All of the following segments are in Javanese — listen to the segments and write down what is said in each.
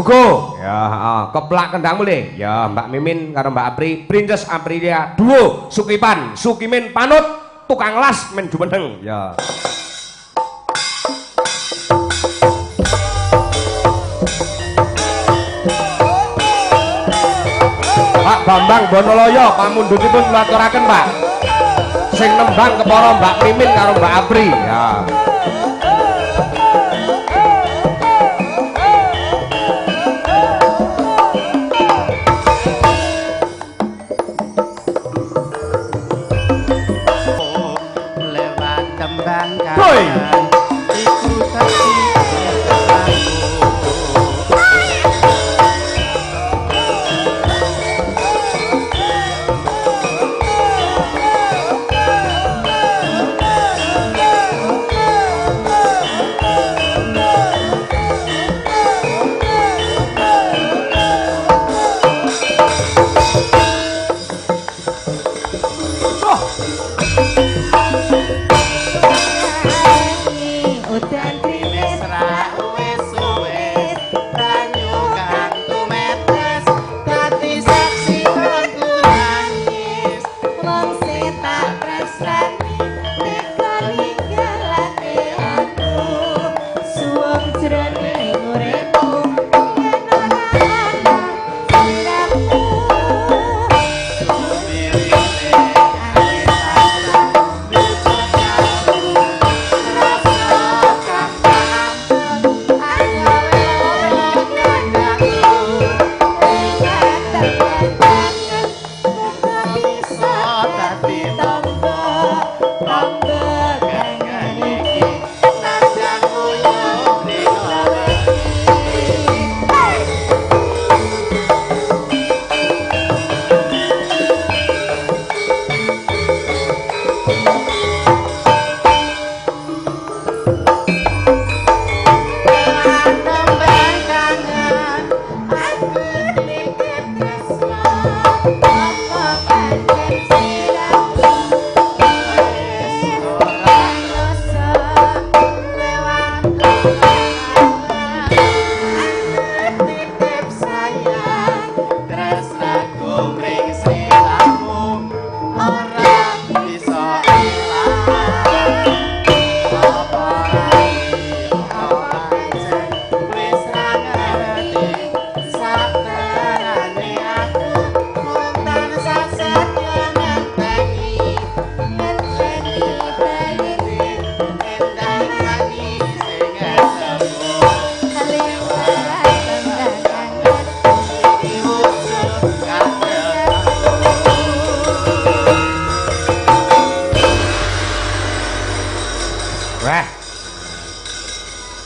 Gugu. Ya, keplak kendang mulih. Ya, Mbak Mimin karo Mbak Apri, Princess Aprilia duo Sukipan, Sukimin panut tukang las men jumeneng. Ya. Pak Bambang Bonoloyo pamundhutipun kula aturaken, Pak. Sing nembang kepara Mbak Mimin karo Mbak Apri. Ya. Lewat kembang Boy. iku dadi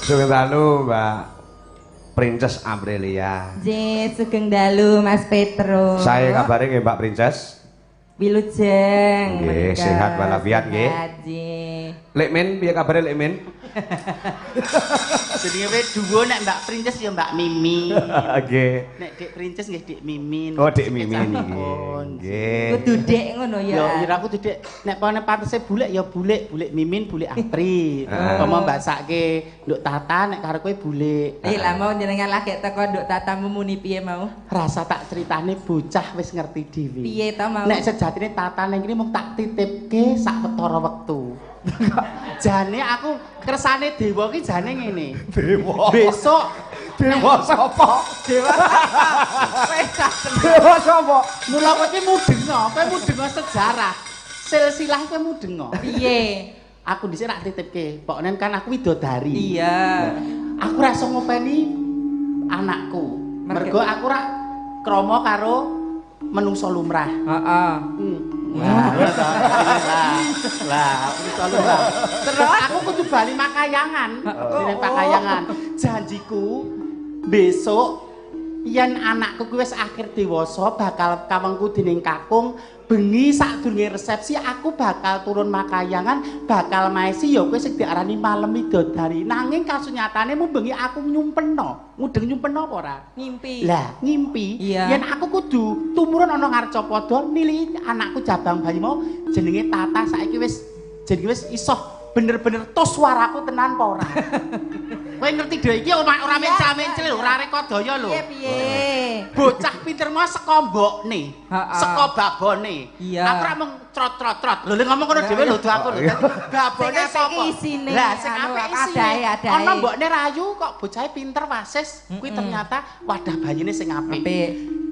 Sugeng dalu Mbak Princess Aprilia. Nggih, sugeng dalu Mas Petro. Saya kabare nggih Mbak Princess. Wilujeng. Nggih, sehat walafiat nggih. Nggih. Lek Men piye kabare Lek Men? jenenge we duwo nek Mbak Princess ya Mbak Mimi. Nggih. Nek Dik Princess nggih Dik Mimin. Oh, Dik Mimin nggih. Kudu Nggih. Dek ngono ya. Ya aku Dik nek panese bulek ya bulek Mimin, bulek Apri. Apa mbasake nduk Tata nek karo kowe bulek. Lah mau jenengan lagi teko nduk tatamu muni piye mau? Rasa tak critane bocah wis ngerti dhewe. Piye to mau? Nek sejatine Tata ning kene mung tak titipke sak ketara wektu. Jane aku kersane dewa ki jane ngene. Dewa. Besok Dewa sapa? dewa Dewa sapa? mula kowe ki mudenga, kowe mudenga sejarah. Silsilah kowe mudenga. Piye? Aku dhisik tak titipke. Pokoknya kan aku widodari. Iya. Aku ra iso ngopeni anakku. Mergo aku ra krama karo menungso lumrah. Heeh. Lah, menungso lumrah. Terus aku kudu bali Makayangan. Jeneng Pakayangan. Janjiku besok yen anakku kuwi wis akhir dewasa bakal kawengku dening kakung bengi sadurunge resepsi aku bakal turun Makayangan bakal maesi ya kowe sing diarani malem widodari nanging kasunyatane mu bengi aku nyumpeno mudeng nyumpeno apa ora Ngimpi. lah ngimpi Iya. yen aku kudu tumurun ana ngarcapada nili anakku jabang bayi mau jenenge Tata saiki wis isoh bener-bener tos suaraku tenan apa ora? Kowe ngerti dhewe iki ora mencah-mencil lho, ora rekodaya lho. Piye? Bocah pinter mau saka mbokne, saka babone. Iya. Aku ora mung trot-trot-trot. Lho ngomong ngono dhewe lho aku lho. Babone sapa? Lah sing apik isine. Ana mbokne rayu kok bocahe pinter wasis. Kuwi ternyata wadah bayine sing apik.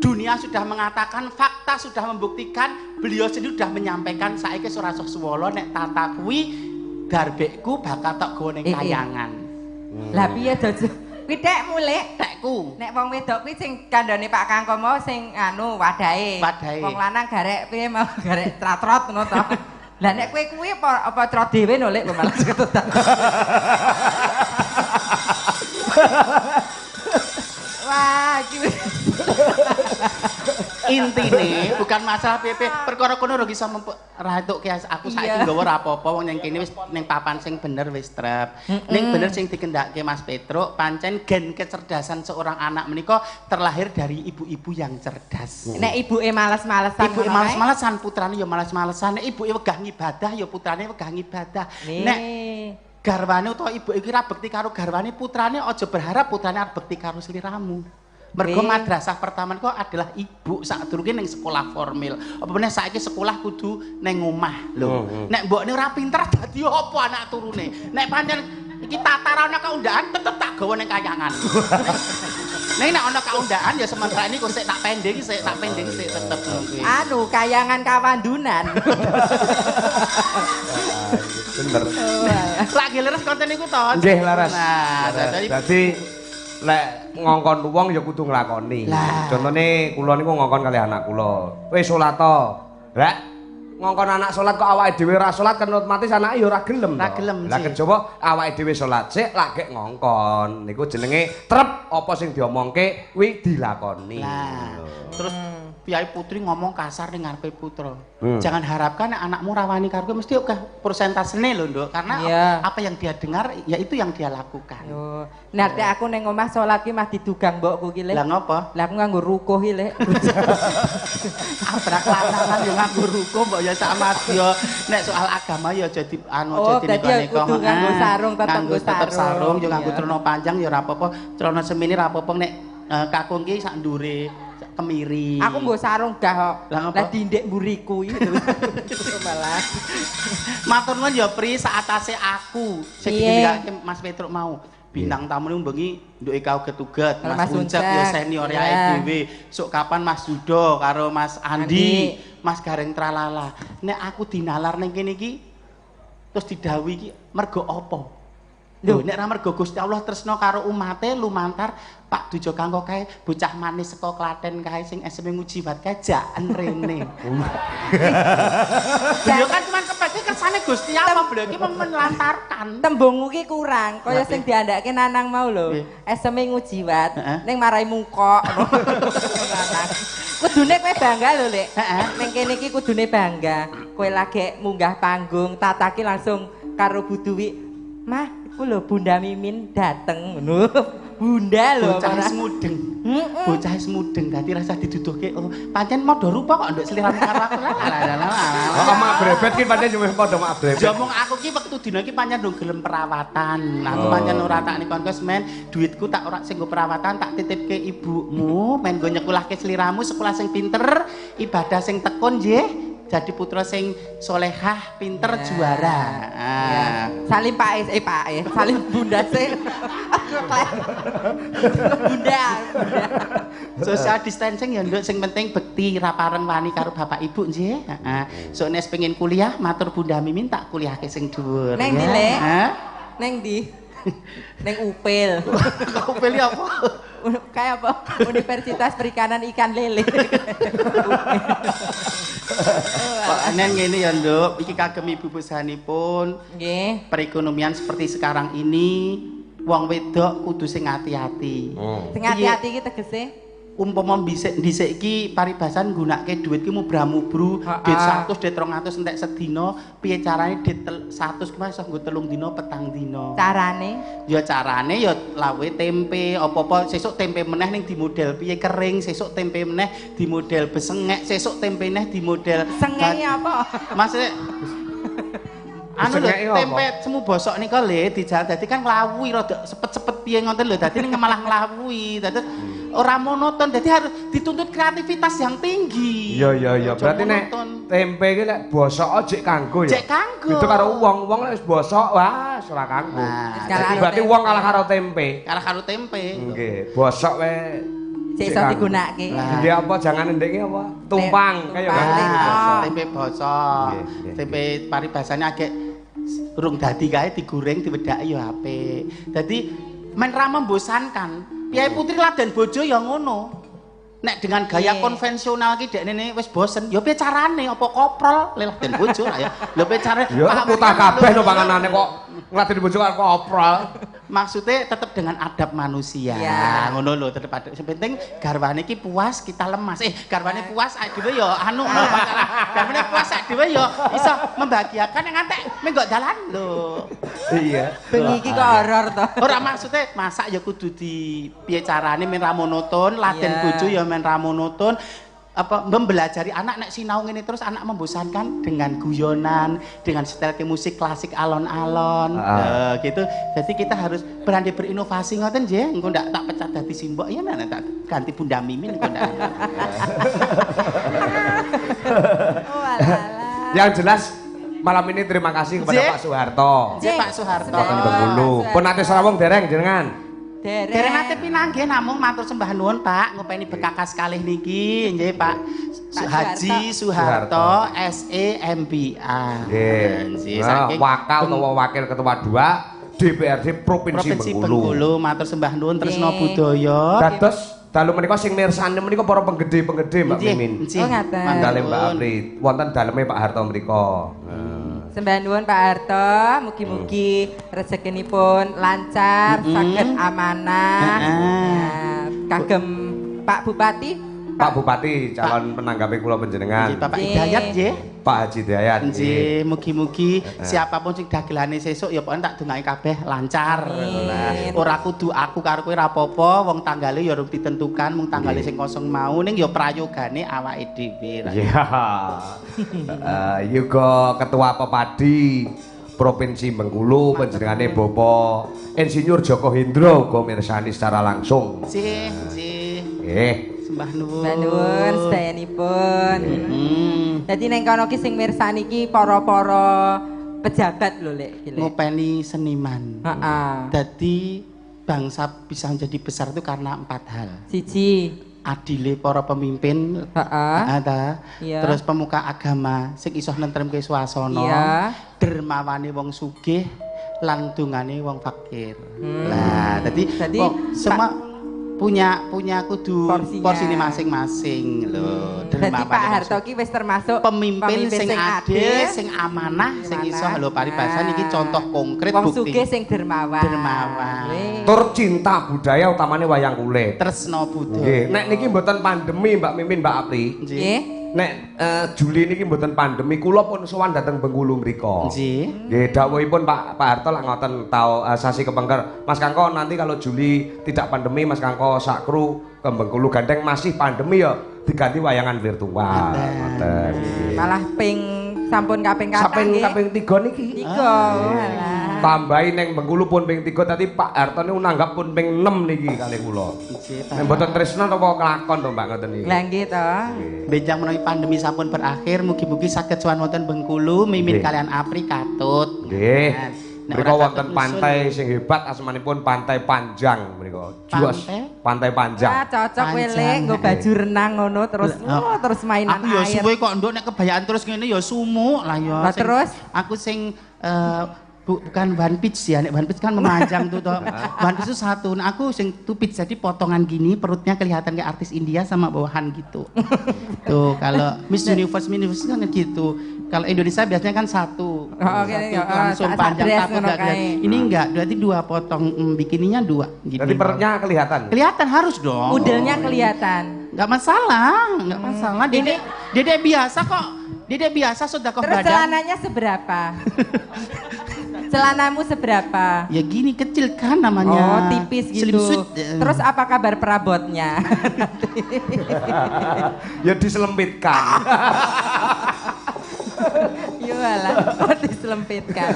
Dunia sudah mengatakan, fakta sudah membuktikan, beliau sendiri sudah menyampaikan saiki ora usah suwala nek tata kuwi darbekku bakal tok gawa ning kayangan. Lah piye dojo? Kuwi tekmu lek. Tekku. Nek wong wedok kuwi sing kandhane Pak Kangko mau sing anu wadahe. Wong lanang garek piye mau garek tratrot ngono to. Lah nek kowe kuwi apa trot dhewe no lek malah ketutak. Wah, iki intine bukan masalah PP perkara kono ora iso ratuk aku saiki nggawa ora apa-apa wong ning kene wis ning papan sing bener wis trep ning bener sing dikendake Mas Petruk pancen gen kecerdasan seorang anak menika terlahir dari ibu-ibu yang cerdas. Nek ibuke males-malesan ibuke males-malesan putrane ya males-malesan nek ibuke wegah ngibadah ya putrane wegah ngibadah nek garwane utawa ibuke iki ra bekti karo garwane putrane aja berharap putrane arep bekti karo sliramu. Mergo madrasah pertama kok adalah ibu sadurunge ning sekolah formal. Apa meneh saiki sekolah kudu ning omah lho. Nek mbokne ora pinter dadi apa anak turune. Nek pancen iki tataran ana kaundaan tetep tak gawa ning kayangan. Nek ana kaundaan ya sementara ini kok sik tak pending sik tetep kuwi. Anu kayangan kawandunan. Bener. Lagi leres konten iku to. Nggih laras. Nah, dadi lek ngongkon wong ya kudu nglakoni. Contone kula niku ngongkon kali anak kula. Wis salat to. Lek ngongkon anak salat kok awake dhewe ora salat kan otomatis anake ya ora gelem. Ora gelem. Lah kejaba awake dhewe salat sik lagi ngongkon. Niku jenenge trep apa sing diomongke kuwi dilakoni. Nah, terus Piai Putri ngomong kasar ning ngarepe putra. Jangan harapkan anakmu rawani karo kowe mesti persentasene lho, Nduk. Karena apa yang dia dengar ya itu yang dia lakukan. Yo. Nek aku ning omah salat ki mah didugang mbokku ki lek. Lah ngopo? Lah aku nganggo rukuh ki lek. Abrak lanangan yo nganggo rukuh mbok ya sama dia. Nek soal agama ya jadi anu jadi nikah. Oh, nganggo sarung tetep sarung yo nganggo celana panjang ya ora apa-apa. Celana semini ora apa-apa nek kakung ki sak ndure kemiri. Aku nggo sarung gah kok. Lah dindek mburiku iki malah. Matur nuwun ya Pri saatase aku sing dikendakake Mas Petruk mau. Bintang tamu niku bengi nduke kauget-uget Mas Uncep ya senior ya dhewe. Sok kapan Mas Judo karo Mas Andi, Mas Gareng Tralala. Nek aku dinalar ning kene iki terus didhawuhi iki mergo apa? Lho nek ra mergo Gusti Allah tresna karo umate lumantar Pak Dujo Kangko kae bocah manis saka Klaten kae sing SMP ngujiwat kae jaken rene. Yo kan cuman kepake kersane Gusti Allah beliau iki menelantarkan. Tembungmu ki kurang kaya sing diandake Nanang mau lho. SMP ngujiwat ning marai muka. Kudune kowe bangga lho, Lek. Ning kene iki kudune bangga. Kowe lagi munggah panggung, tataki langsung karo Bu Duwi. Mah, iku lho Bunda Mimin dateng ngono. Bunda lho bocah semudeng. Bocah semudeng dadi rasa diduduhke pancen padha rupa kok nduk seliran karo aku. Kok mak brebet ki pancen wis padha mak brebet. Ya mung aku ki wektu dina iki pancen ndung gelem perawatan. Aku pancen ora tak nikon kos men duitku tak ora sing nggo perawatan tak titipke ibumu men nggo nyekolahke sliramu sekolah sing pinter, ibadah sing tekun nggih. Jadi putra sing solehah, pinter, juara. Salim Pak salim Bunda sih. Bunda. Social distancing ya nduk sing penting bekti ra pareng wani karo bapak ibu nggih. Heeh. Sok nek pengen kuliah matur Bunda Mimin tak kuliahke sing dhuwur. Neng ndi, Lek? Neng ndi? Neng Upil. Upil apa? Kayak apa? Universitas Perikanan Ikan Lele. Neng ngene ya, Nduk. Iki kagem ibu pesanipun. Nggih. Perekonomian seperti sekarang ini, wong wedok kudu sing ati-ati. Sing ati-ati iki tegese umpama dhisik iki paribasan nggunakake duit ki mubrah-mubru, dit 100, dit 200 entek sedina, piye carane dit 100 ki iso nggo 3 dina, 4 dina. Carane? Ya carane ya lawe tempe, apa-apa sesuk tempe meneh ning di model piye kering, sesuk tempe meneh di model besengek, sesuk tempe meneh di model sengenge apa? Mas Anu lho, Jenenge apa? tempe semu bosok nika lho dijalan dadi kan nglawuhi rada sepet-sepet piye ngoten lho. Dadi malah nglawuhi. Dadi ora monoton. Dadi harus dituntut kreativitas yang tinggi. Iya. Berarti nek tempe iki lek bosok jek kanggo ya. Jek kanggo. Itu karo wong lek wis bosok wah ora kanggo. Nah, Berarti wong kalah karo tempe. kalah karo tempe. Nggih, bosok wae Cek iso digunakake. Iki apa jangan ndekne apa? Tumpang kaya Tempe bosok. Nggih. Tempe paribasane agek urung dadi kae digoreng diwedhaki ya apik. Dadi men ra membosankan. Piye putri laden bojo ya ngono. Nek dengan gaya konvensional ki dekne wis bosen, ya piye carane apa koprol laden bojo ra ya. Lho piye carane? Ya kutah kabeh no panganane kok ngladeni bojo karo oprol. Maksudnya tetap dengan adab manusia. Ya. Ngono lho, tetep adab. Sing penting garwane iki puas, kita lemas. Garwane puas awake dhewe ya anu. Garwane puas awake dhewe ya iso membahagiakan yang ngantek menggok dalan lho. Iya. Bengi iki kok horor to. Ora maksudnya masak ya kudu di piye carane men ra monoton, laden bojo ya men ra monoton. Apa membelajari anak nek sinau ngene terus anak membosankan dengan guyonan, dengan setel ke musik klasik alon-alon gitu. Jadi kita harus berani berinovasi ngoten nggih. Engko ndak tak pecat dadi simbok ya nah tak ganti Bunda Mimin engko ndak. Yang jelas malam ini terima kasih kepada Pak Soeharto. Nggih Pak Soeharto. Boten Bengkulu. Pun ate Sarawung dereng jenengan. Dereng nate pinanggih namung matur sembah nuwun Pak ngopeni bekakas kalih niki nggih Pak Haji Soeharto SEMBA. Nggih. Wakal utawa wakil ketua 2 DPRD Provinsi Bengkulu. Matur sembah nuwun tresna budaya. Dados dalu menika sing mirsani menika para penggede-penggede Mbak Mimin. Oh ngaten. Manggale Mbak Apri. Wonten daleme Pak Harto mriko. Sembah nuwun Pak Harto, mugi-mugi rezekinipun lancar, saged amanah. Kagem Pak Bupati. Pak Bupati calon penanggapi kula panjenengan. Nggih Bapak Hidayat nggih. Pak Haji Hidayat. Nggih, mugi-mugi siapapun sing dagelane sesuk ya pokoke tak dongake kabeh lancar. Lah, ora kudu aku karo kowe ra apa-apa, wong tanggale ya urung ditentukan, mung tanggale sing kosong mau ning ya prayogane awake dhewe. Iya. Yuga Ketua Pepadi Provinsi Bengkulu panjenengane Bapak Insinyur Joko Hendro uga mirsani secara langsung. Nggih. Nggih. Sembah nuwun. Sembah nuwun sedayanipun. Dadi ning kono ki sing mirsani ki para-para pejabat lho Lek. Ngopeni seniman. Heeh. Dadi bangsa bisa menjadi besar itu karena 4 hal. Siji. Adile para pemimpin. Heeh. Iya. Terus pemuka agama sing iso nentremke swasana. Iya. Dermawane wong sugih lan dungane wong fakir. Lah, dadi semua punya kudu porsine masing-masing lho. Dadi Pak Harto ki wis termasuk pemimpin sing adil, sing amanah, sing iso lho paribasan iki contoh konkret wong bukti. Wong sugih sing dermawan. Tur cinta budaya utamane wayang kulit. Tresna budaya. Nggih, nek niki mboten pandemi Mbak Mimin Mbak Apri. Nggih. Nek Juli niki mboten pandemi kula pun sowan dhateng Bengkulu mriku. Nggih. Nggih, dawuhipun Pak Harto lak ngoten tau sasi kepengker. Mas Kangko nanti kalau Juli tidak pandemi Mas Kangko sak kru ke Bengkulu gandeng masih pandemi ya diganti wayangan virtual. Ngoten. Malah sampun kaping kathah nggih. Kaping 3 niki. 3. Walah. Tambahi ning Bengkulu pun ping 3 tadi Pak Harto niku nanggap pun ping 6 niki kalih kula. Nek mboten tresna apa kelakon to Mbak ngoten niki. Lah nggih to. Benjang menawi pandemi sampun berakhir, mugi-mugi saged sowan wonten Bengkulu, Mimin kalian Apri katut. Nggih. Mriko wonten pantai sing hebat asmanipun Pantai Panjang mriko. Juas Pantai Panjang. Ah cocok kowe Lek nggo baju renang ngono terus mainan air. Aku ya air. suwe kok nduk nek kebayaan terus ngene ya sumuk lah ya. Lah terus aku sing bukan one pitch ya, nek one pitch kan memanjang tuh toh. One pitch itu satu, nah aku sing two pitch jadi potongan gini, perutnya kelihatan kayak artis India sama bawahan gitu. Tuh kalau Miss Universe kan gitu. Kalau Indonesia biasanya kan satu, langsung panjang tapi enggak. Ini enggak, berarti 2 potong bikininya 2. Gitu. Jadi perutnya kelihatan. Kelihatan harus dong. Udelnya kelihatan. Enggak masalah, enggak masalah. Dedek biasa kok. Dedek biasa sudah kok badan. Terus celananya seberapa? Celanamu seberapa? Ya gini kecil kan namanya. Oh tipis gitu. Terus apa kabar perabotnya? Ya diselempitkan. Iyalah, diselempitkan.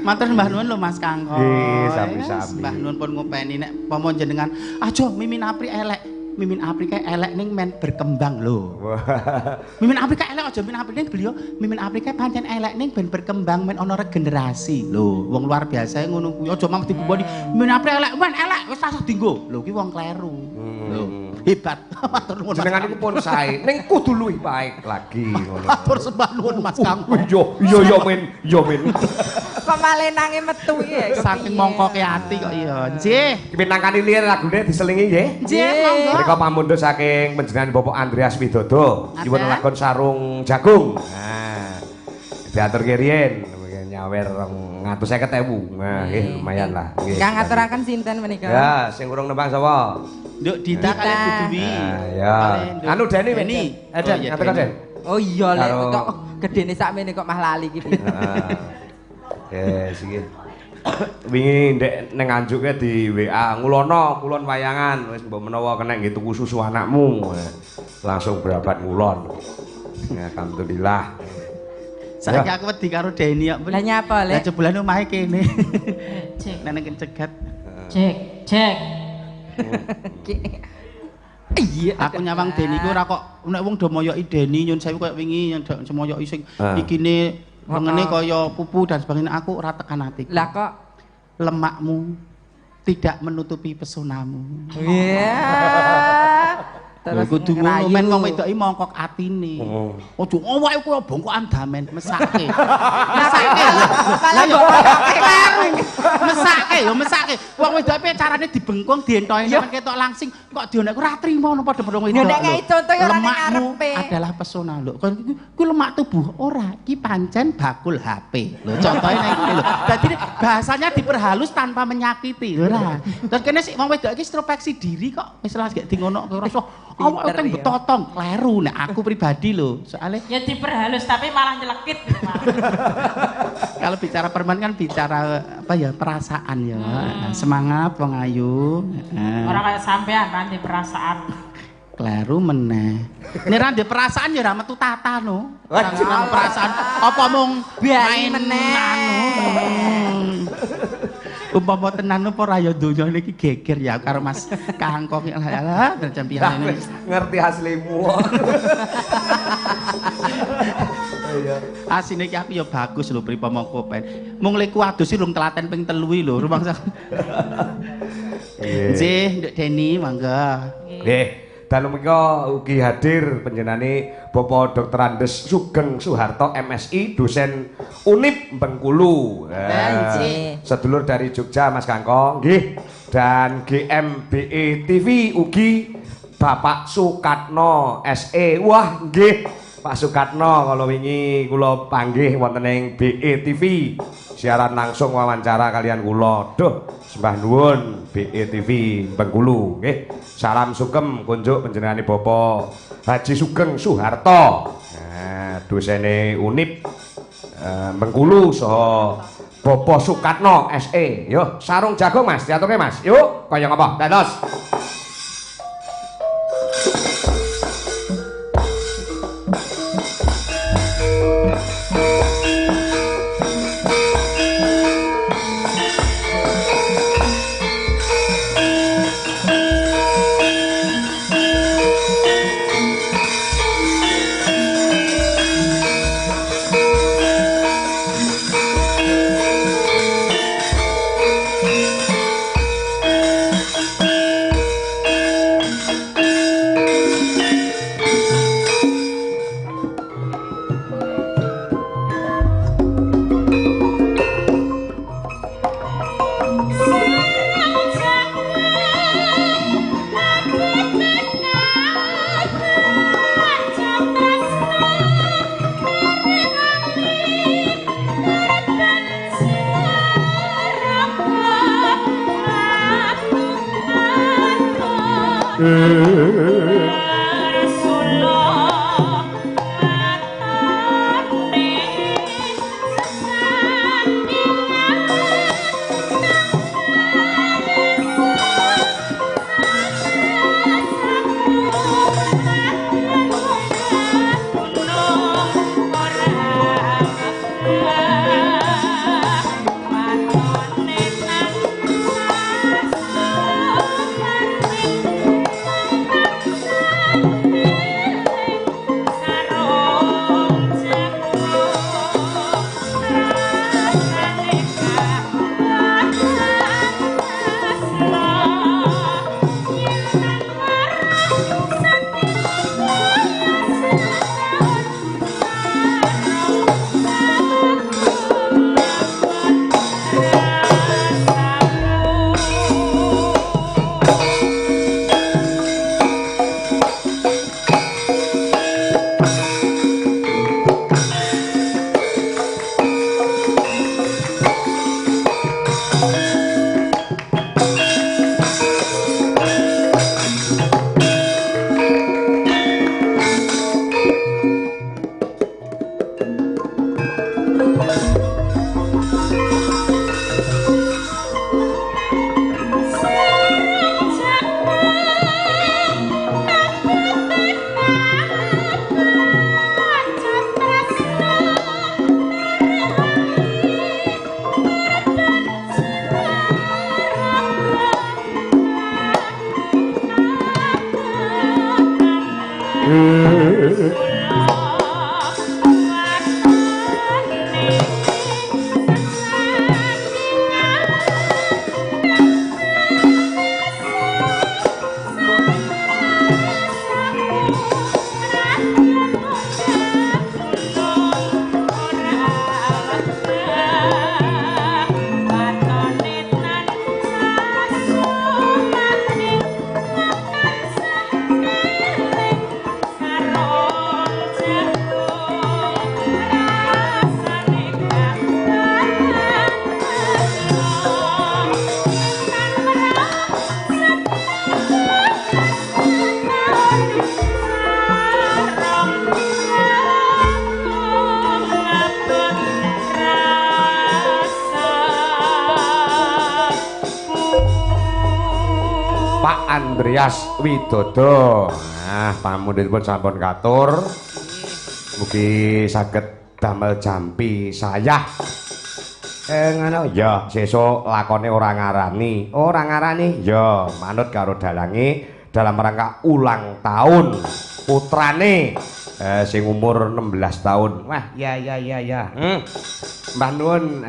Matur Mbah Nuwun lho Mas Kangkong. Nggih, sami-sami. Mbah Nuwun pun ngopeni nek pomo jenengan aja mimin apri elek. Mimin apri kae elek ning men berkembang lho. Mimin apri kae elek aja mimin apri ning beliau mimin apri kae pancen elek ning ben berkembang men ana regenerasi lho. Wong luar biasa ngono kuwi aja mang dibuboni mimin apri elek men elek wis tasah dienggo. Lho ki wong kleru. Lho hebat. Matur nuwun. Jenengan iku pun sae, ning kudu luwih baik lagi ngono. Matur sembah nuwun Mas Kangkong. Yo men. Kok malah nange metu ya. Saking mongkoke ati kok iya. Nggih. Pinangkani liyan lagune diselingi nggih. Nggih, monggo. Mereka pamundhut saking panjenengan Bapak Andreas Widodo, nyuwun lakon sarung jagung. Nah, diaturke riyen nyawer 250.000. Nah, nggih lumayan lah. Nggih. Kang ngaturaken sinten menika? Ya, sing urung nembang sapa? Nduk Dita kali Buduwi. Nah, ya. Anu Deni Den. Den, ngatur Den. Oh iya lek Karo- kok gedene sakmene kok mah lali iki. Yes, iki. Wingi ndek ning anjuke di WA ngulono kulon wayangan wis mbok menawa kena nggih tuku susu anakmu. Langsung berobat ngulon. Ya, alhamdulillah. Saiki aku wedi karo Deni kok. Lah nyapa Lah lek? jebulane omahe kene. Cek, Nenek kencegat. cek. Iya, Aku nyawang Deni ku ora kok nek wong do moyoki Deni nyun sewu koyo wingi yang semoyoki sing ikine wengene kaya pupu dan sebagainya aku ora tekan atiku. Lah kok Lemakmu tidak menutupi pesonamu. iya. Terus kudu ngono ngerayu. men wong wedoki mongkok atine. Ojo awake koyo bongkokan damen mesake. Mesake. Malah kok kleru. Mesake. Wong wedoke carane dibengkong dientoki nang ketok langsing kok dionek ora trimo ono padha-padha wedok. Yo nek ngai contoh ya ora ning Lemakmu ngarepe. adalah pesona lho. Ku lemak tubuh ora, iki pancen bakul HP. Lho contohnya nang iki lho. Dadi bahasanya diperhalus tanpa menyakiti. Ora. Terus kene sik wong wedok iki introspeksi diri kok wis lah gek di ngono kok rasa awake Pinter kan ya. betotong kleru nek aku pribadi lho. Soalnya Ya diperhalus tapi malah nyelekit. kalau bicara perempuan kan bicara apa ya perasaan ya. Semangat wong ayu. Orang kayak sampean nanti perasaan. Kleru meneh. Nek ra ndek perasaan ya ora metu tata no. Ora jeneng perasaan apa mung Biarin main meneh. anu. Umpama tenan apa ora ya donya iki geger ya karo Mas Kangkong lah champion ini. Ngerti aslimu. Asine iki aku ya bagus lho pripama kopen. Mung lek kuadus iki lung telaten ping 3 lho rumangsa. Nggih, Nduk Deni mangga. Nggih. Dalu menika ugi hadir panjenengane Bapak Dr. Andes Sugeng Soeharto MSI, dosen Unip Bengkulu. nggih. Sedulur dari Jogja Mas Kangkong, nggih. Dan GMBE TV ugi Bapak Sukatno SE. Wah, nggih. Pak Sukatno kalau wingi kula panggih wonten ing BE TV. Siaran langsung wawancara kalian kula. Duh, sembah nuwun BE TV Bengkulu, nggih. Salam sugeng kunjuk panjenengane Bapak Haji Sugeng Soeharto. Nah, dosene Unip Bengkulu saha Bapak Sukatno SE. Yo, sarung jagung Mas, diaturke Mas. Yuk, kaya ngapa? Dados. Andreas Widodo. Nah, pamundhutipun sampun katur. Mugi saged damel jampi sayah. Ngono ya, sesuk lakone ora ngarani. Ora ngarani ya, manut karo dalange dalam rangka ulang tahun putrane sing umur 16 tahun. Wah, ya. Mbah nuwun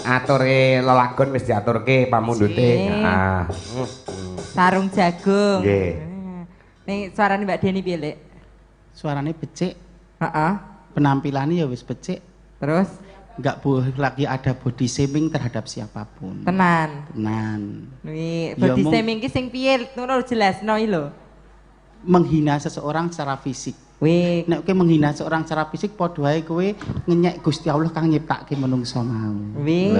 ature lelagon wis diaturke pamundhute. Heeh. Sarung jagung. Nggih. Ning suarane Mbak Deni piye, Lek? Suarane becik, Heeh. penampilannya ya wis becik. Terus Enggak boleh lagi ada body shaming terhadap siapapun. tenan. Tenan. Wi, Ya, body mung- shaming ki sing piye? Ngono jelasno iki lho. Menghina seseorang secara fisik. Wi, Nek kowe menghina seorang secara fisik padha wae kowe ngenyek Gusti Allah kang nyiptake menungso mau. wi.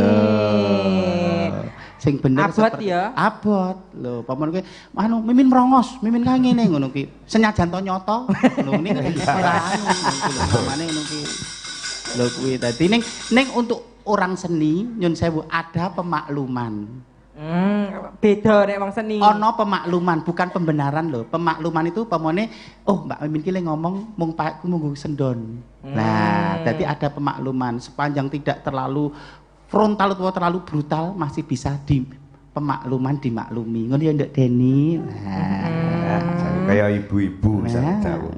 Sing bener Abot ya? Abot. Lho, paman kowe anu mimin merongos, mimin kae ngene ngono ki. Senajan to nyoto. Lho ini ora anu lho pamane ngono ki. Lho kuwi dadi ning untuk orang seni nyun sewu ada pemakluman. Beda nek wong seni. Ono pemakluman, bukan pembenaran loh. Pemakluman itu pamane, oh Mbak Mimin ki le ngomong mung munggu sendon. Nah, jadi ada pemakluman sepanjang tidak terlalu frontal atau terlalu brutal masih bisa di pemakluman dimaklumi. Ngono ya Nduk Deni. Nah, Kayak ibu-ibu Nah. jauh.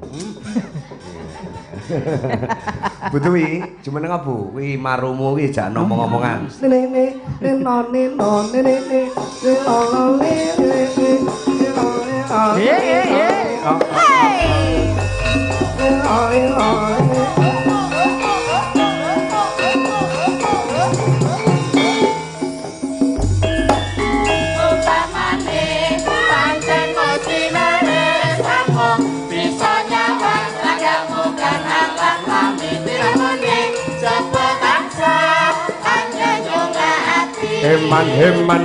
Butuhi, cuma nengah bu, wi marumu wi jangan ngomong-ngomongan. Heman.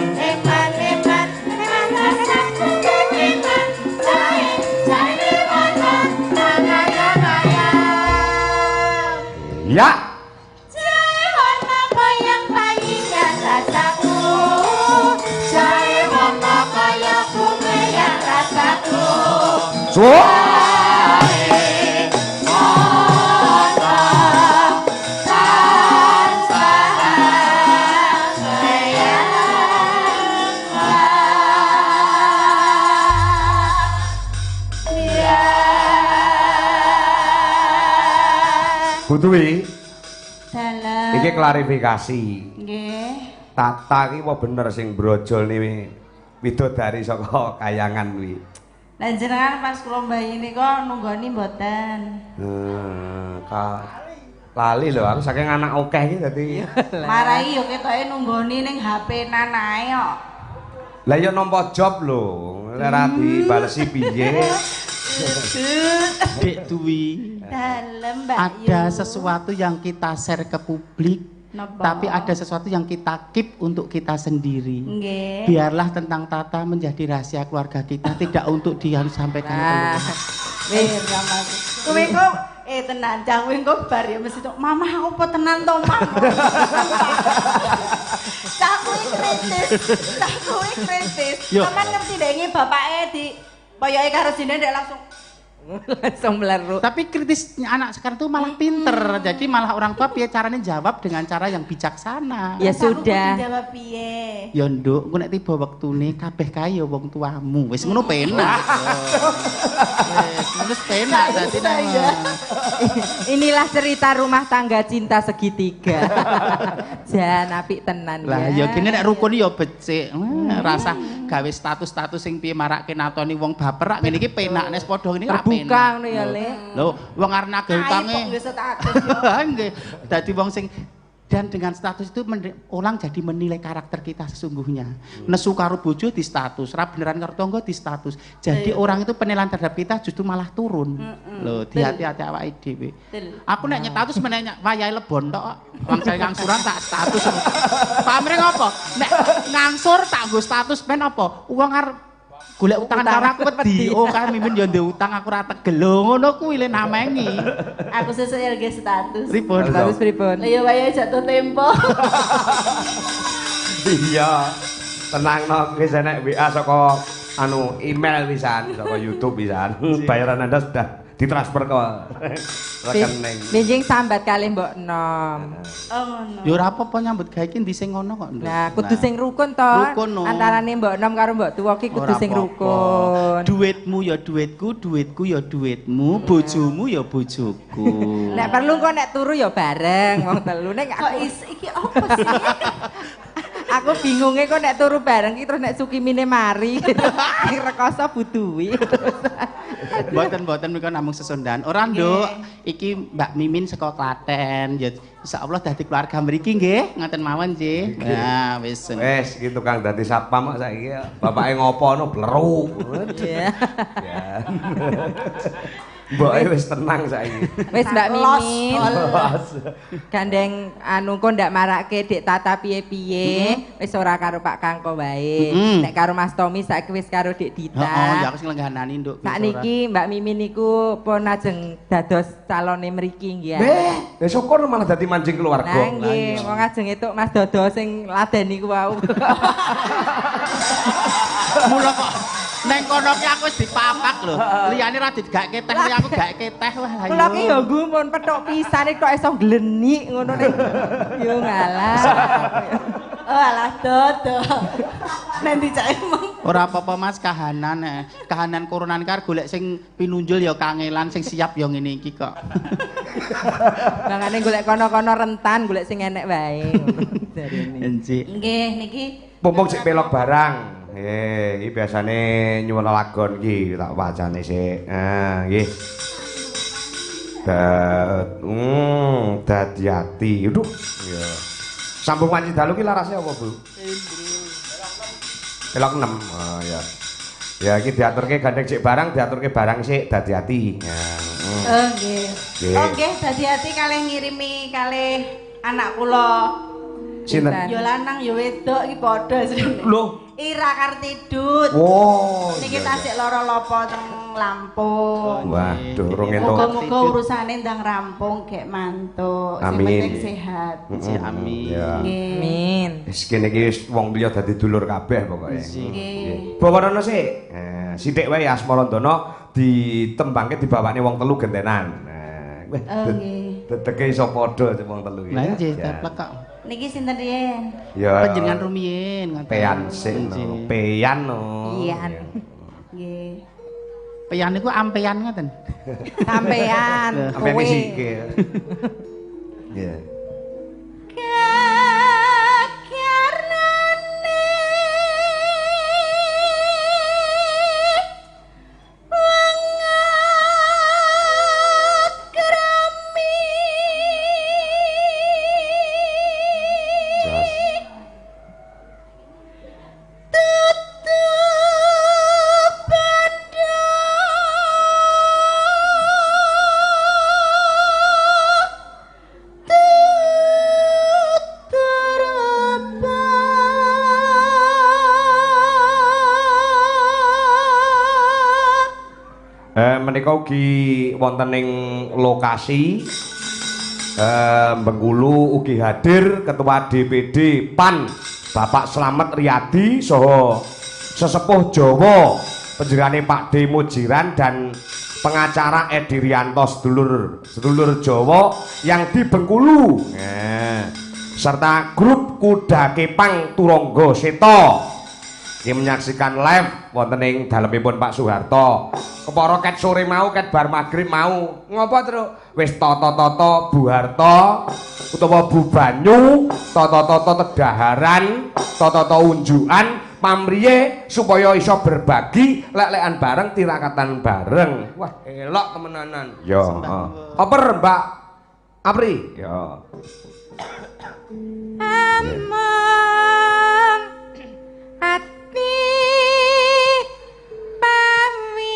Ya. So. Butuhi, Dalam. iki klarifikasi. Nggih. Tata ki apa bener sing brojol nih widodari saka kayangan wi. Lah jenengan pas kula bayi nika nunggoni mboten. Lali lho aku saking anak akeh iki dadi. Marai yo ketoke nunggoni ning HP nanae kok. Lah ya nampa job lho. Ora dibalesi piye. Dek Dwi, Dalem Mbak ada Yu. sesuatu yang kita share ke publik, Napa? tapi ada sesuatu yang kita keep untuk kita sendiri. Nggih. Biarlah tentang Tata menjadi rahasia keluarga kita, tidak untuk disampaikan ke Nah, publik. wis Kowe kok tenan cah kowe kok bar ya mesti tok mamah apa tenan to mamah. Cah kowe kritis. Yo. Sampeyan ngerti dek iki bapake di koyoke karo jine dek langsung langsung meleru. Tapi kritisnya anak sekarang tuh malah pinter, jadi malah orang tua piye caranya jawab dengan cara yang bijaksana. Ya "Cah, aku sudah. kudu jawab piye? Ya nduk, engko nek tiba wektune kabeh kae ya wong tuamu. Wis ngono penak. Wis ngono penak dadi Inilah cerita rumah tangga cinta segitiga. Jan apik tenan lah ya. ya gini nek rukun ya becik. Rasa gawe status-status sing piye marake natoni wong baper ngene iki penak nek padha ngene ra Terbuka penak. ngono ya, Le. Lho, wong arep nagih utange. Ayo kok nggih status yo. Nggih. Dadi wong sing dan dengan status itu orang jadi menilai karakter kita sesungguhnya. Nesu karo bojo di status, ra beneran karo tangga di status. Jadi orang itu penilaian terhadap kita justru malah turun. Loh, hati-hati awake dhewe. Betul. Aku nek nyetatus meneh wayahe lebon tok. Wong saya ngangsuran tak status. Pamrih ngopo? Nek ngangsur tak nggo status ben apa? Wong arep golek utangan karo aku wedi. Oh, kan mimin yo ndek utang aku ora tegel. Lho, ngono kuwi le namengi. Aku sesuk LG status. Pripun? Bagus pripun? Lah ya wayahe jatuh tempo. Iya. Tenang no, wis enek WA saka anu email pisan saka YouTube pisan. Bayaran Anda sudah ditransfer ke rekening. Benjing sambat kalih Mbok Nom. Oh ngono. Ya ora apa-apa nyambut gawe iki ndi sing ngono kok. Nduk. Nah, kudu sing rukun to. Rukun, no. Antarane Mbok Nom karo Mbok Tuwa ki kudu Ora sing apa-apa. rukun. Duitmu ya duitku, duitku ya duitmu, bojomu ya bojoku. Nek perlu kok nek turu ya bareng wong telu nek Kok aku iki apa sih? aku bingunge kok nek turu bareng ki terus nek Sukimine mari gitu. Sing rekoso butuhi. Mboten menika namung sesondan. Ora nduk, iki Mbak Mimin saka Klaten. Ya insyaallah dadi keluarga mriki nggih, ngoten mawon nggih. Nah, wis. Wes gitu Kang dadi satpam kok saiki bapake ngopo no bleru. Iya. Ya. Mboke wis tenang saiki. Wis Mbak Mimin. Los. Gandeng anu kok ndak marake Dik Tata piye-piye, wis ora karo Pak Kangko wae. Nek karo Mas Tommy saiki wis karo Dik Dita. Heeh, ya aku sing lengganani nduk. Sakniki Mbak Mimin niku pun ajeng dados calone mriki nggih. Ya syukur malah dadi mancing keluarga. Nah nggih, wong ajeng etuk Mas Dodo sing ladeni ku wau. Mula kok neng kono ki aku wis dipapak lho. Liyane ra digake teh, aku gake teh wah ayo. Kula ki ya gumun petuk pisane kok iso glenik ngono ning. Yo ngalah. Oh alah Dodo. Nanti cak emang. Ora apa-apa Mas kahanan kahanan koronan kar golek sing pinunjul ya kangelan sing siap ya ngene iki kok. Mangane golek kono-kono rentan, golek sing enek wae ngono jarene. Enci. Nggih niki Mumpung sik pelok barang. Iki biasane nyuwun lagon iki tak wacane sik. Ah, nggih. Dadi ati. Aduh, ya. Sambung wanci dalu ki larase apa, Bu? Pelok 6. Oh ya. Ya iki diaturke gandeng sik barang, diaturke barang sik dadi ati. Ya. Oh nggih. Nggih. Oh nggih dadi ati kalih ngirimi kalih anak kula. Sinten? Ya lanang ya wedok iki padha jenenge. Lho. Ira Kartidut. Oh. Niki iya, tasik lara lopo teng Lampung. Waduh, rung entuk. Muga-muga urusane ndang rampung gek mantuk. Sing Amin. penting sehat. Amin. Ya. Nggih. Amin. Wis kene iki wis wong liya dadi dulur kabeh pokoke. Nggih. Bawana sik. Sithik wae Asmarandana ditembangke dibawane wong telu gentenan. Nah, Oh nggih. dedeke iso padha wong telu Lah ya. nggih Ya. teplek kok. Niki sinten riyen? Ya. Panjenengan rumiyin ngoten. Peyan sik no. Peyan no. Iyan. Nggih. Peyan niku ampeyan ngoten. Sampean Sampeyan kowe. sikil. Ya. Jas. Menika ugi wonten ing lokasi Bengkulu ugi hadir Ketua DPD PAN Bapak Slamet Riyadi saha sesepuh Jawa panjenengane Pak D Mujiran dan pengacara Edi Rianto sedulur Jawa yang di Bengkulu. Serta grup Kuda Kepang Turangga Seta. Iki menyaksikan live wonten ing dalemipun Pak Soeharto. Kepara ket sore mau, ket bar magrib mau. Ngopo, Truk? Wis tata-tata Bu Harto utawa Bu Banyu, tata-tata tedaharan, tata-tata unjukan pamriye supaya iso berbagi lek-lekan bareng, tirakatan bareng. Wah, elok temenanan. Ya, Apa Mbak Apri? Ya. Amang ati pawi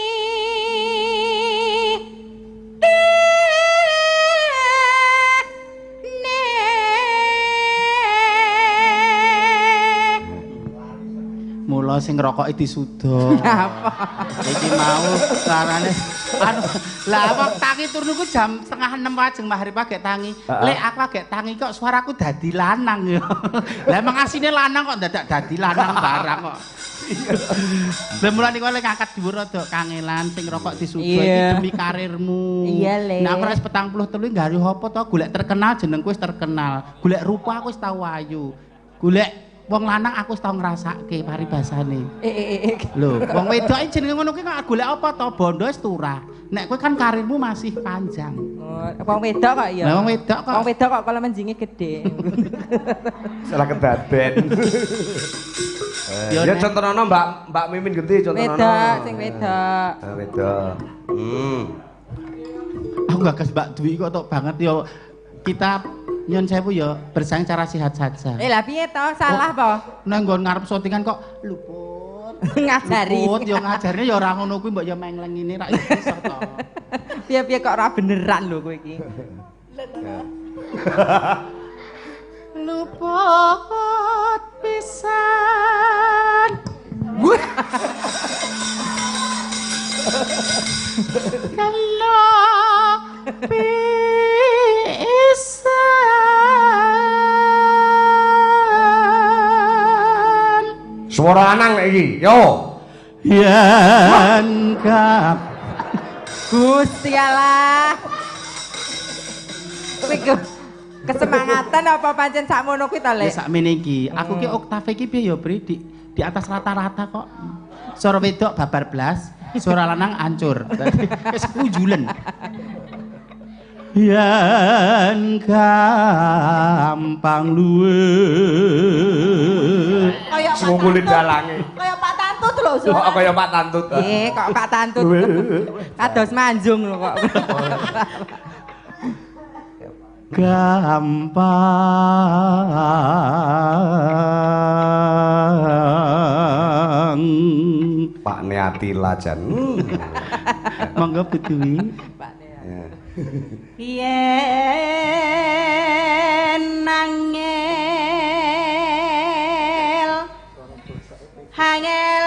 Mula sing ngrokoki disuda. apa Iki mau carane anu lah wong tangi turu niku jam 5:30 wajeng maghrib agek tangi. Lek aku agek tangi kok suaraku dadi lanang ya. Lah emang asine lanang kok dadak dadi lanang barang kok. Lah mulane kowe lek ngangkat dhuwur rada kangelan sing rokok disuga Iya. iki demi karirmu. Iya, Le. Nah, aku wis 43 nggawe apa to? Golek terkenal jenengku wis terkenal. Golek rupa aku wis tau ayu. Golek wong lanang aku wis tau ngrasake paribasane. Lho, wong wedok iki jenenge ngono kuwi kok golek apa to? Bondo wis turah. Nek kowe kan karirmu masih panjang. Oh, wong wedok kok ya. Lah wong wedok kok. Wong wedok kok kalau menjinge gede. Salah kedaden. Ya contohnya Mbak Mimin gede contohnya. Wedok, sing wedok. Wedok. Aku gagas Mbak Dwi kok tok banget ya. Kita nyon sewu ya bersaing cara sehat saja. Lah piye to? Salah po? Nang nggon ngarep syutingan kok luput. Ngajari. Luput ya ngajarnya ya ora ngono kuwi mbok ya mengleng ngene ra iso to. Piye-piye kok ora beneran lho kowe iki. Luput pisan. Kalau pisan. Suara lanang lek iki. Yo. Yen kap Gusti Allah. Kowe kesemangatan apa pancen sakmono kuwi to, ya Lek? sakmene iki. Aku ki oktave iki piye ya, Bri? Di atas rata-rata kok. Suara wedok babar blas, suara lanang ancur. Dadi wis pujulen. Yen gampang luwe. Kaya Pak Sunggulit Tantut. dalange. Kaya Pak Tantut lho, Kok suara. kaya Pak Tantut. Kok Pak Tantut. Kados manjung lho kok. Gampang. Pak Neati Lajan. Monggo Budwi. Yen nangel hangel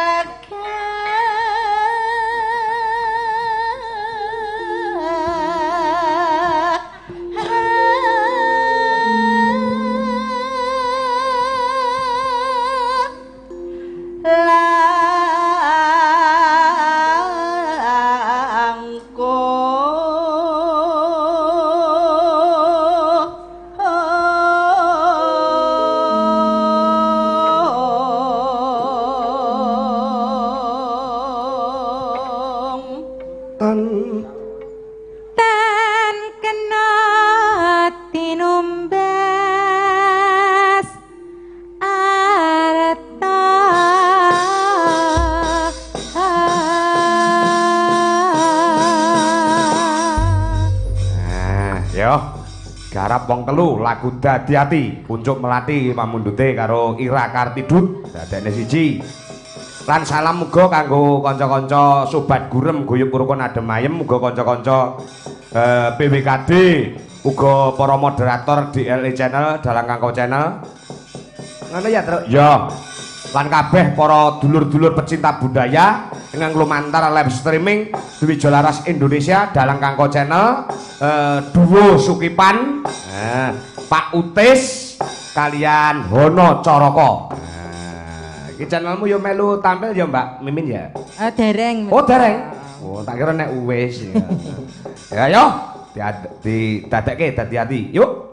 Tan kena tinumbas arta Yo. Garap wong telu lagu Dadi Ati, Puncuk Melati pamundhute karo Ira Kartidut, dadekne siji. Lan salam muga kanggo kanca-kanca sobat gurem guyub rukun adem ayem, muga kanca-kanca PWKD, uga para moderator DLE channel, Dalang Kangko channel. Ngono ya, Truk? Ya. Lan kabeh para dulur-dulur pecinta budaya dengan lumantar live streaming Dwi Jolaras Indonesia, Dalang Kangko channel, Duo Sukipan, Pak Utis kalian Hono Coroko. Iki channelmu yo melu tampil ya Mbak Mimin ya? dereng. Oh dereng? Oh tak kira nek wis ya. Ya yo, didadekke dadi ati. Yuk.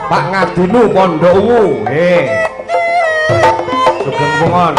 Pak Ngadinu Pondok Ungu. Sugeng Pungon.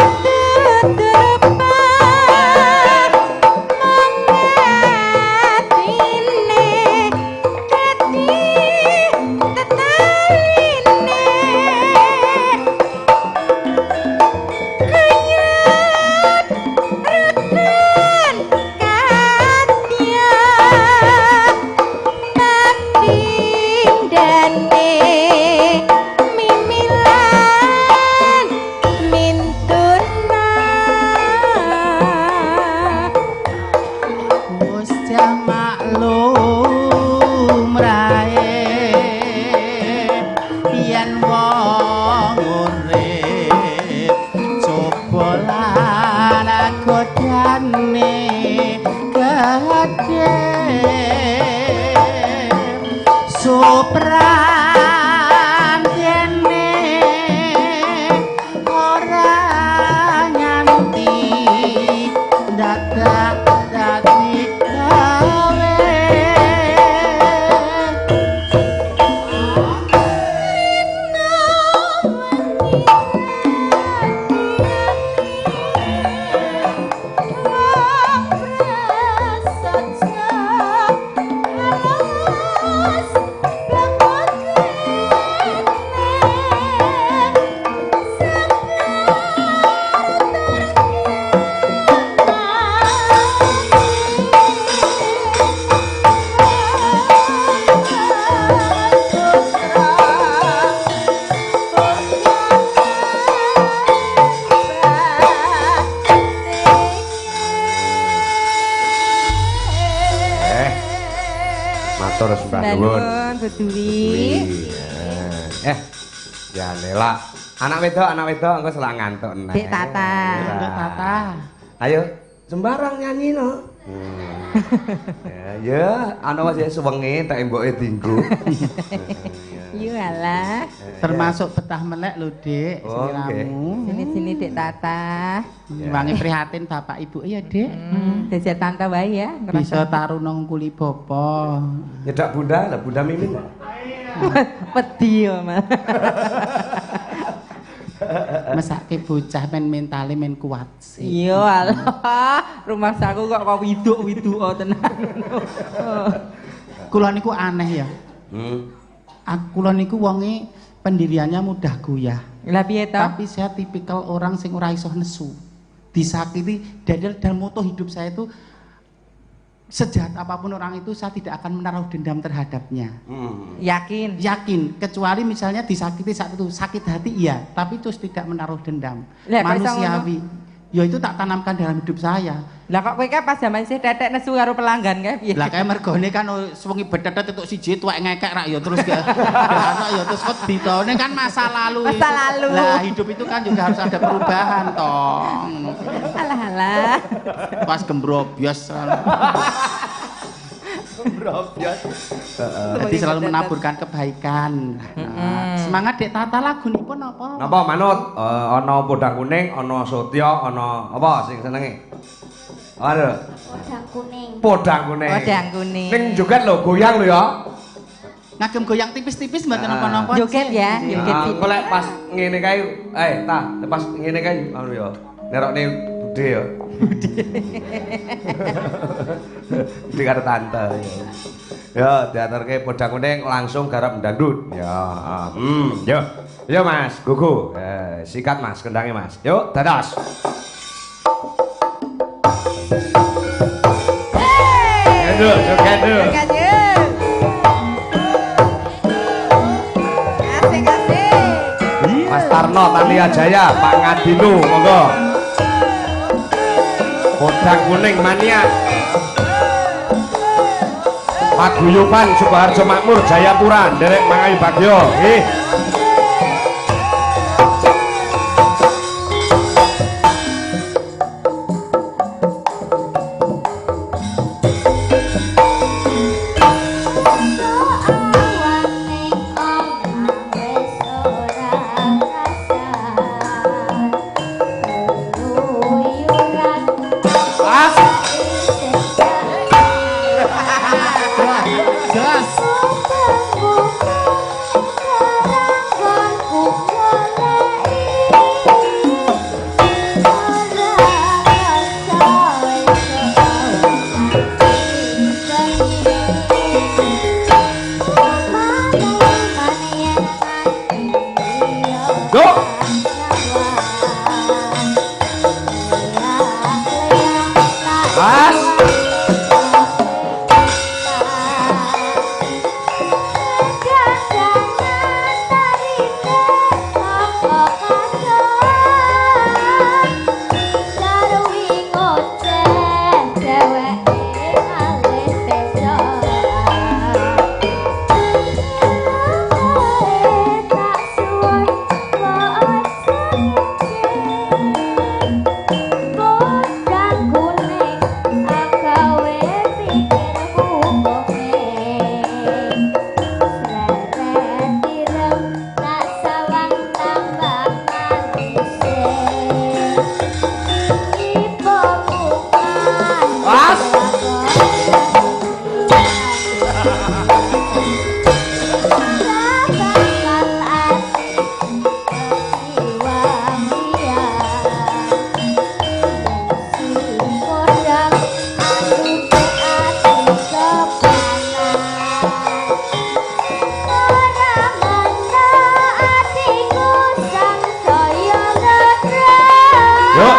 Matur sembah nuwun. Beduwi. Ya Nela. Anak wedok engko selak ngantuk nek. Dek Tata. Dek Tata. Ayo sembarang nyanyi no. Ya, ana wis suwengi tak emboke dinggo. Yo alah. Termasuk betah melek lho, Dik, sliramu. Sini-sini Dek Tata. Wangi prihatin bapak ibu ya, Dik. Dadi tante wae ya. Bisa taruh nang kuli bapa. Nyedak Bunda, lah Bunda Mimin. Wedi yo, Mas. Mesake bocah men mentale men kuat sih. Iya alah. Rumah saku kok widuk-widuk tenan. Kula niku aneh ya. Kula niku wonge pendiriannya mudah goyah. Lah piye to? Tapi saya tipikal orang sing ora iso nesu. Disakiti dalam moto hidup saya itu sejahat apapun orang itu saya tidak akan menaruh dendam terhadapnya. Yakin? Yakin, kecuali misalnya disakiti saat itu sakit hati iya, tapi terus tidak menaruh dendam. Lah, manusiawi. Ya itu tak tanamkan dalam hidup saya. Lah kok kowe pas zaman isih tetek nesu karo pelanggan kae piye? Lah kae mergone kan sewengi betetet entuk siji tuwek ngekek rak ya terus anak ya terus wedi to. Ini kan masa lalu. Masa lalu. Lah hidup itu kan juga harus ada perubahan toh. Alah. Pas gembrobyos. Gembrobyos. Jadi selalu menaburkan kebaikan. Semangat Dek Tata lagunipun apa? Napa manut? Ana podang kuning, ana Sotya, ana apa sing senenge? Aduh. Podang kuning. Podang kuning. Ning joget lho, goyang lho ya. Ngagem goyang tipis-tipis mboten napa-napa. Joget ya, joget tipis. Kok lek pas ngene kae, pas ngene kae anu ya. Nerokne budhe ya. Budhe karo tante ya. Ya, diaturke podang kuning langsung garap dangdut. Ya, yo. Yo Mas, gugu. Sikat Mas, kendangnya Mas. Yuk, dados. Joget dulu. Mas Tarno, Tania Jaya, Pak Ngadinu, monggo. Podang kuning mania. Paguyuban Sukoharjo Makmur Jayapura, Derek Mangayu Bagyo.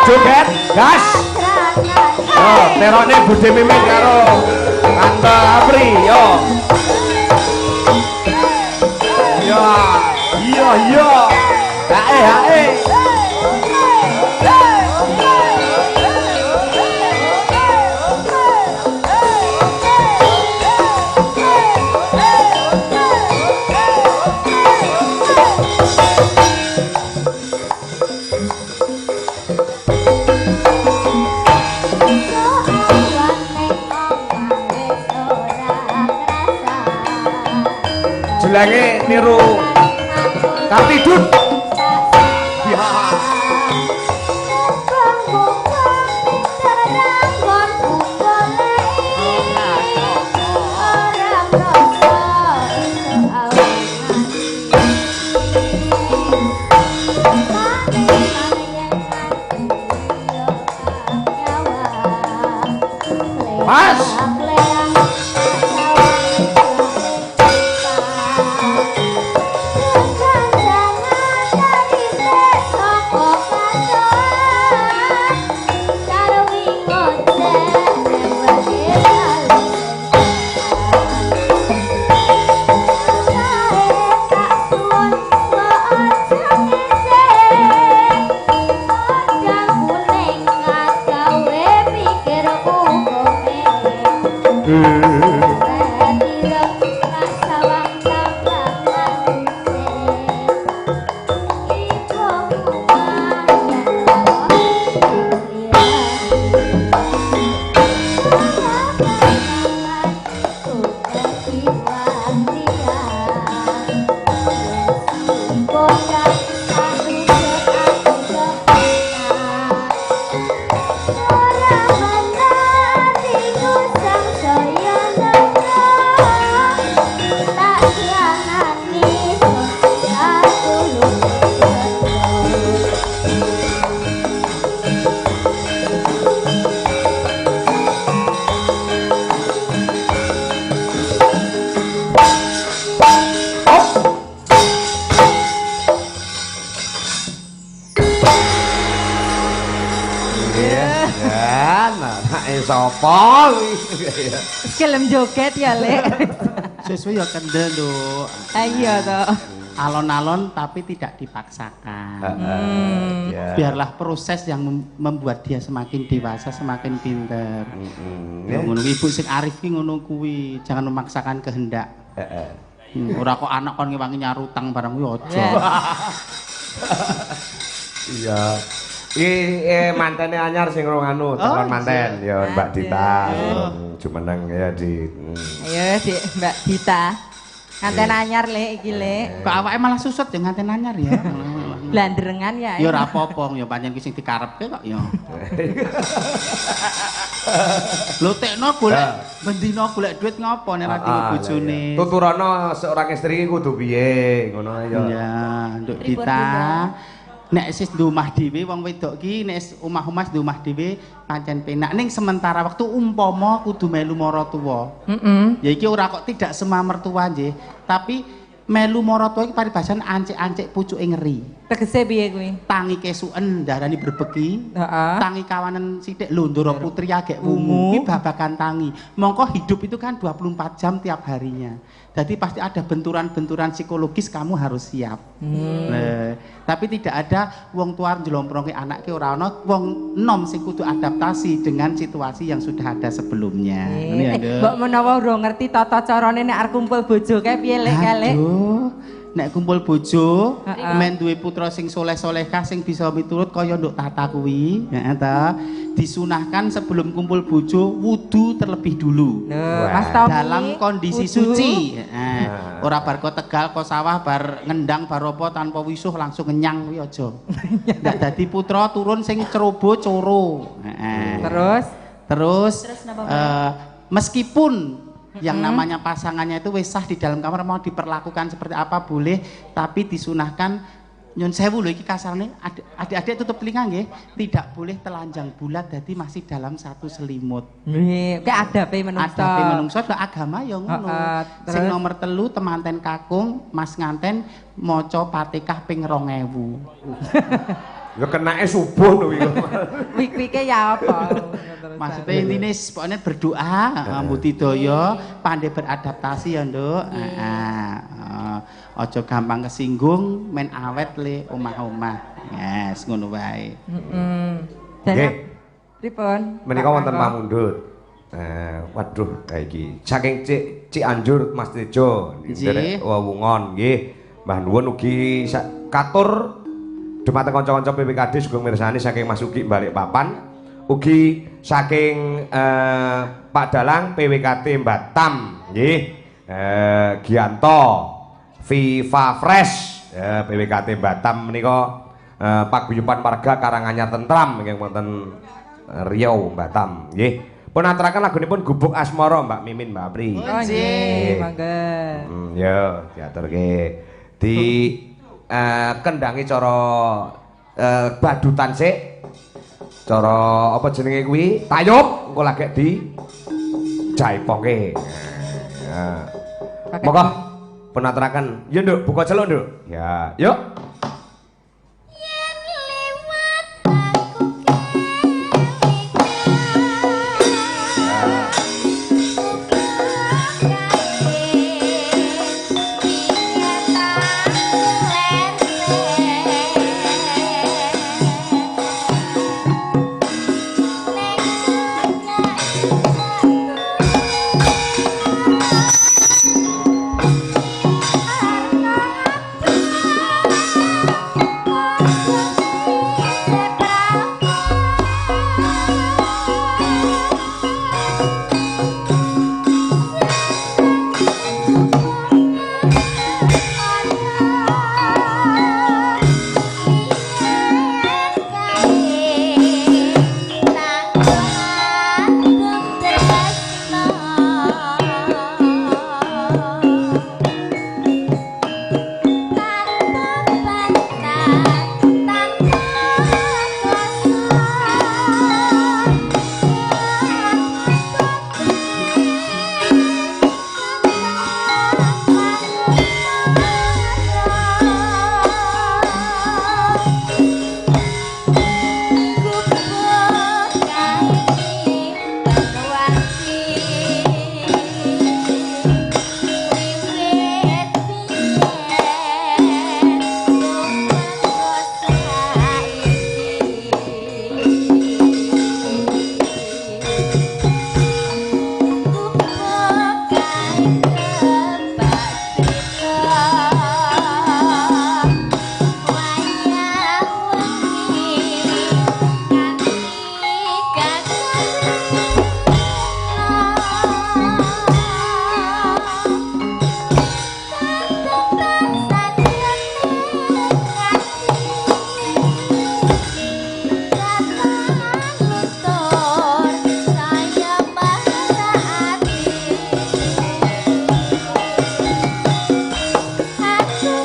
Joget, gas. Yo, terone Bude Mimin karo Tante Apri, yo. Yo, yo. Hae. Jelenge niru Kapidut. Ya. Mas. Sapa kuwi? Gelem joget ya, Lek. Sesuai ya kendel, Nduk. Iya to. Alon-alon tapi tidak dipaksakan. Biarlah proses yang membuat dia semakin dewasa, semakin pinter. Ngono ibu sing arif ki ngono kuwi, jangan memaksakan kehendak. Ora kok anak kon ngewangi nyarutang barang kuwi aja. Iya. Mantene anyar sing rong anu, calon manten ya Mbak Dita. Jumeneng ya di. Ayo Dik, Mbak Dita. Nganten anyar Lek iki Lek. Kok awake malah susut ya nganten anyar ya. Blanderengan ya. Ya ora apa-apa ya pancen ki sing dikarepke kok ya. Lho tekno golek bendina golek duit ngopo nek ra dienggo bojone. Tuturana seorang istri iki kudu piye ngono ya. Ya, Nduk Dita. Nek sis di omah dhewe wong wedok ki nek omah-omah di omah dhewe pancen penak ning sementara waktu umpama kudu melu maratuwa. Ya iki ora kok tidak semua mertua nggih, tapi melu maratuwa iki paribasan ancik-ancik pucuke ngeri. Tegese piye kuwi? Tangi kesuken darani berbeki. Tangi kawanan sithik lho Ndara Putri agek wungu iki babakan tangi. Mongko hidup itu kan 24 jam tiap harinya. Jadi pasti ada benturan-benturan psikologis, kamu harus siap. Tapi tidak ada wong tua njlomprongi anake ora ana, wong enom sing kudu adaptasi dengan situasi yang sudah ada sebelumnya. Mbok menawa ora ngerti tata carane nek arep kumpul bojo kae piye Lek Lek? Nek kumpul bojo, men duwe putra sing soleh-solehah sing bisa miturut kaya nduk Tata kuwi, heeh ta. Disunahkan sebelum kumpul bojo wudu terlebih dulu. Mas dalam kondisi suci. Ora bar kok Tegal kok sawah bar ngendang bar apa tanpa wisuh langsung kenyang kuwi aja. Ndak dadi putra turun sing cerobo coro. Terus meskipun yang namanya pasangannya itu wis sah di dalam kamar mau diperlakukan seperti apa boleh, tapi disunahkan nyun sewu lho iki kasarane adik-adik tutup telinga nggih, tidak boleh telanjang bulat dadi masih dalam satu selimut. Nggih, ki adabe menungso. Adabe menungso agama ya ngono. Sing nomor 3 temanten kakung, Mas nganten maca Fatihah ping 2000. Ya kenake subuh lho iki. Wik-wike ya apa? Maksudnya intine pokoknya berdoa, mbudidaya, pandai beradaptasi ya, Nduk. Aja gampang kesinggung, men awet le omah-omah. Yes, ngono wae. Nggih. Pripun? Menika wonten pamundhut. Waduh, kayak iki. Saking Cianjur Mas Tejo, nderek wewungan nggih. Mbah nuwun ugi katur dumateng kanca-kanca PPKD sugeng mirsani saking Mas Ugi Balikpapan. Ugi saking Pak Dalang PWKT Batam nggih. Gianto Viva Fresh ya BWKT Batam menika paguyuban warga Karanganyar Tentram ingkang wonten Riau Batam nggih. Pun aturaken lagunipun Gubuk Asmara Mbak Mimin Mbak Apri. Oh nggih, mangga. Ya diaturke di kendangi cara badutan sik. Cara apa jenenge kuwi? Tayub engko lagi di jaipongke. Ya. Monggo pun aturaken. Ya Nduk, buka celuk Nduk. Ya, yuk.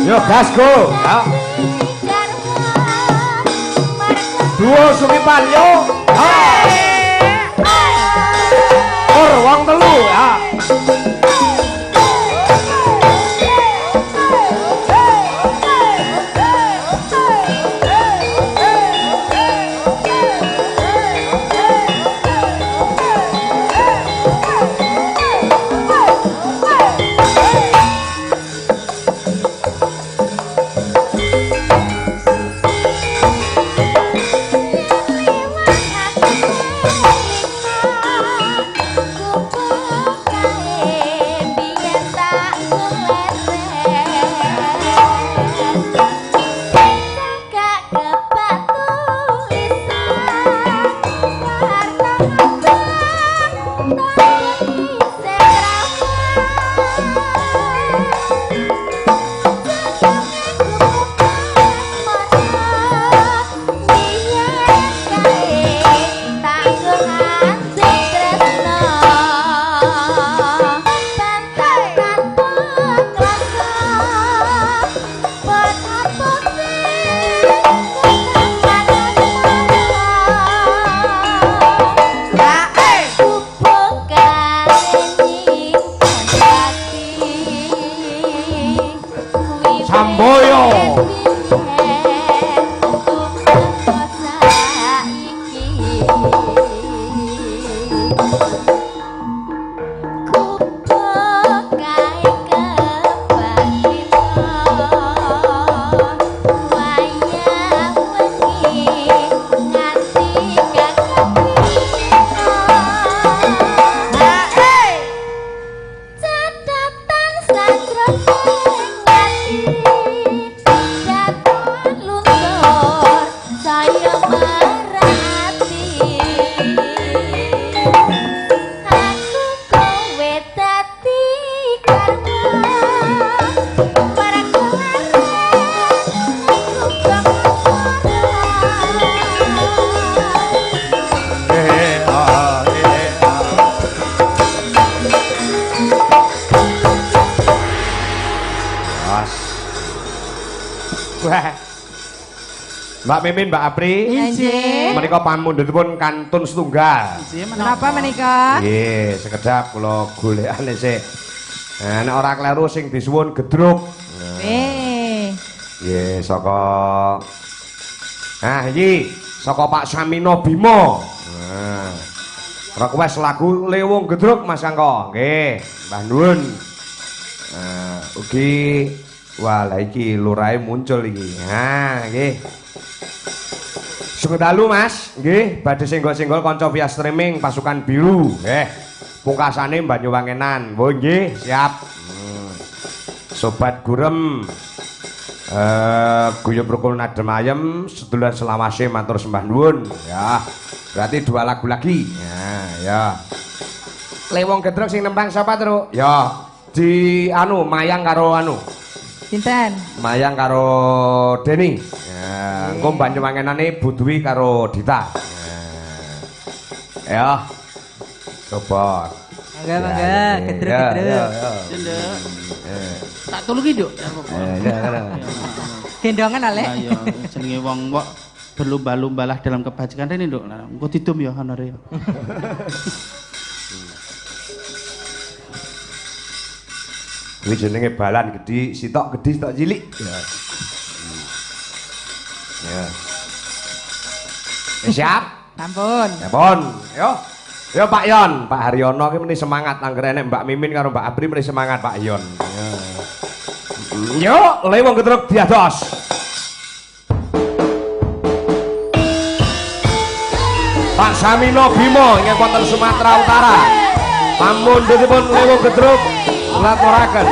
Yo gas go. Ya. Duo Sumipan yo. Wong telu ya. Datang saja ngati Bos. Wah. Mbak Mimin, Mbak Apri. Injih. Menika pamundhutipun kantun setunggal. Menapa menika? Nggih, sekedap kula golekane sik. Nah, nek ora kleru sing disuwun gedruk. Nggih, saka iki saka Pak Samino Bimo. Nah. Request lagu Lewung Gedruk Mas Angko. Nggih, Mbah nuwun. Ugi wah la iki lurahe muncul iki. Nah, nggih. Sugeng dalu Mas, nggih, badhe senggol-senggol kanca via streaming Pasukan Biru, nggih. Pungkasane Banyuwangenan. Oh nggih, siap. Sobat Gurem Guyub Rukul Nadem Ayem sedulur selawase matur sembah nuwun. Ya. Berarti 2 lagu lagi. Ya. Lewong Gedruk sing nembang sapa, Tru? Ya, di Mayang karo Sinten? Mayang karo Deni. Ya, engko Banyuwangenane Budwi karo Dita. Ya. Coba. Mangga, gedruk. Cendek. Tak tulungi, Duk. Gendongan ale. Ayo, jenenge wong kok berlomba-lombalah dalam kebajikan rene, Duk. Engko didum ya honore. Kuwi jenenge balan gedhi, sitok gedhi, sitok cilik. Ya. Siap? Sampun. Sampun. Yo Pak Yon, Pak Haryono ki meni semangat anggere enek Mbak Mimin karo Mbak Apri meni semangat Pak Yon. Yo, Lewong Gedruk diados. Pak Samino Bimo ingkang wonten Sumatera Utara. Pamundhutipun Lewong Gedruk ngaturaken.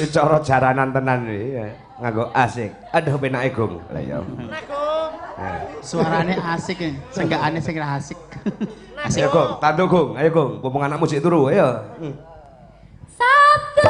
Cara jaranan tenan iki nganggo asik. Aduh penake Gong. Lah ya. Suarane asik ya, senggakane sing asik. Asik Gong, tandu Gong. Ayo Gong, mumpung anakmu sik turu, ayo. Sabtu